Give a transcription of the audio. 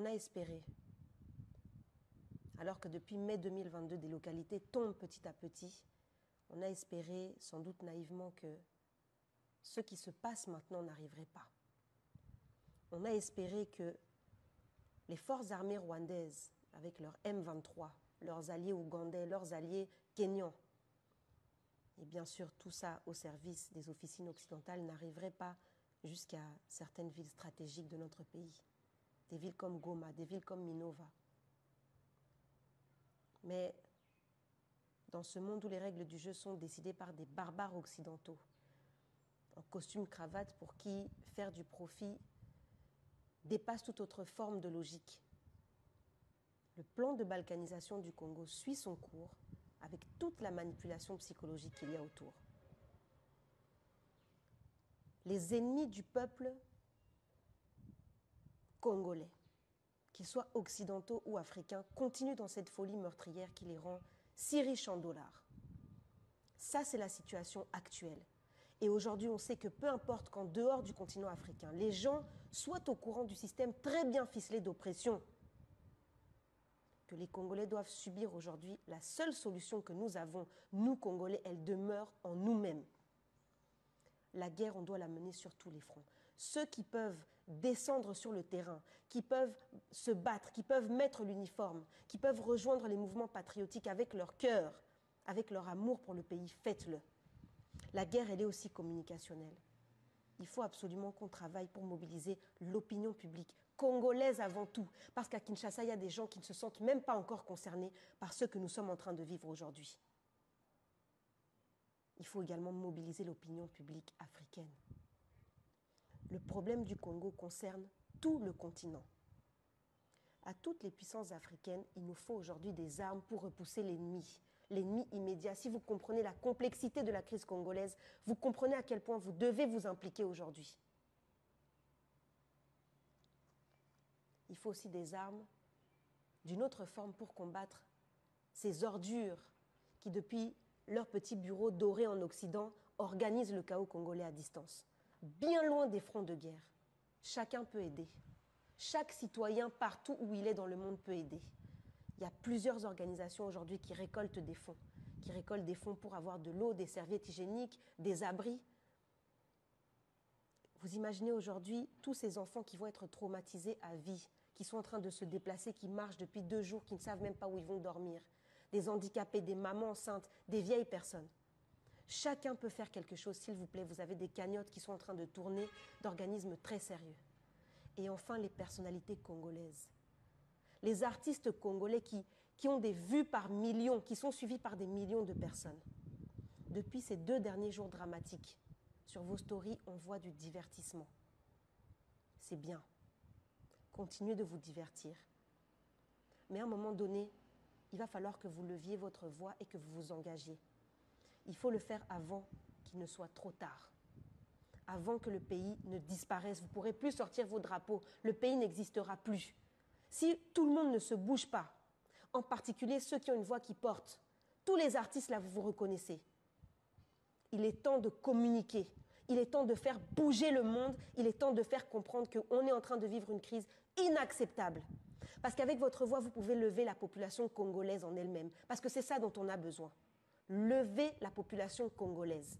On a espéré, alors que depuis mai 2022, des localités tombent petit à petit, on a espéré, sans doute naïvement, que ce qui se passe maintenant n'arriverait pas. On a espéré que les forces armées rwandaises, avec leurs M23, leurs alliés ougandais, leurs alliés kenyans, et bien sûr tout ça au service des officines occidentales, n'arriverait pas jusqu'à certaines villes stratégiques de notre pays. Des villes comme Goma, des villes comme Minova. Mais dans ce monde où les règles du jeu sont décidées par des barbares occidentaux, en costume cravate, pour qui faire du profit dépasse toute autre forme de logique. Le plan de balkanisation du Congo suit son cours avec toute la manipulation psychologique qu'il y a autour. Les ennemis du peuple congolais, qu'ils soient occidentaux ou africains, continuent dans cette folie meurtrière qui les rend si riches en dollars. Ça, c'est la situation actuelle. Et aujourd'hui, on sait que peu importe qu'en dehors du continent africain, les gens soient au courant du système très bien ficelé d'oppression que les Congolais doivent subir aujourd'hui, la seule solution que nous avons, nous Congolais, elle demeure en nous-mêmes. La guerre, on doit la mener sur tous les fronts. Ceux qui peuvent descendre sur le terrain, qui peuvent se battre, qui peuvent mettre l'uniforme, qui peuvent rejoindre les mouvements patriotiques avec leur cœur, avec leur amour pour le pays, faites-le. La guerre, elle est aussi communicationnelle. Il faut absolument qu'on travaille pour mobiliser l'opinion publique, congolaise avant tout. Parce qu'à Kinshasa, il y a des gens qui ne se sentent même pas encore concernés par ce que nous sommes en train de vivre aujourd'hui. Il faut également mobiliser l'opinion publique africaine. Le problème du Congo concerne tout le continent. À toutes les puissances africaines, il nous faut aujourd'hui des armes pour repousser l'ennemi immédiat. Si vous comprenez la complexité de la crise congolaise, vous comprenez à quel point vous devez vous impliquer aujourd'hui. Il faut aussi des armes d'une autre forme pour combattre ces ordures qui, depuis leur petit bureau doré en Occident, organisent le chaos congolais à distance. Bien loin des fronts de guerre. Chacun peut aider. Chaque citoyen, partout où il est dans le monde, peut aider. Il y a plusieurs organisations aujourd'hui qui récoltent des fonds pour avoir de l'eau, des serviettes hygiéniques, des abris. Vous imaginez aujourd'hui tous ces enfants qui vont être traumatisés à vie, qui sont en train de se déplacer, qui marchent depuis 2 jours, qui ne savent même pas où ils vont dormir. Des handicapés, des mamans enceintes, des vieilles personnes. Chacun peut faire quelque chose, s'il vous plaît. Vous avez des cagnottes qui sont en train de tourner d'organismes très sérieux. Et enfin, les personnalités congolaises. Les artistes congolais qui ont des vues par millions, qui sont suivis par des millions de personnes. Depuis ces 2 derniers jours dramatiques, sur vos stories, on voit du divertissement. C'est bien. Continuez de vous divertir. Mais à un moment donné, il va falloir que vous leviez votre voix et que vous vous engagiez. Il faut le faire avant qu'il ne soit trop tard. Avant que le pays ne disparaisse. Vous ne pourrez plus sortir vos drapeaux. Le pays n'existera plus. Si tout le monde ne se bouge pas, en particulier ceux qui ont une voix qui porte, tous les artistes là, vous vous reconnaissez. Il est temps de communiquer. Il est temps de faire bouger le monde. Il est temps de faire comprendre qu'on est en train de vivre une crise inacceptable. Parce qu'avec votre voix, vous pouvez lever la population congolaise en elle-même. Parce que c'est ça dont on a besoin. Lever la population congolaise.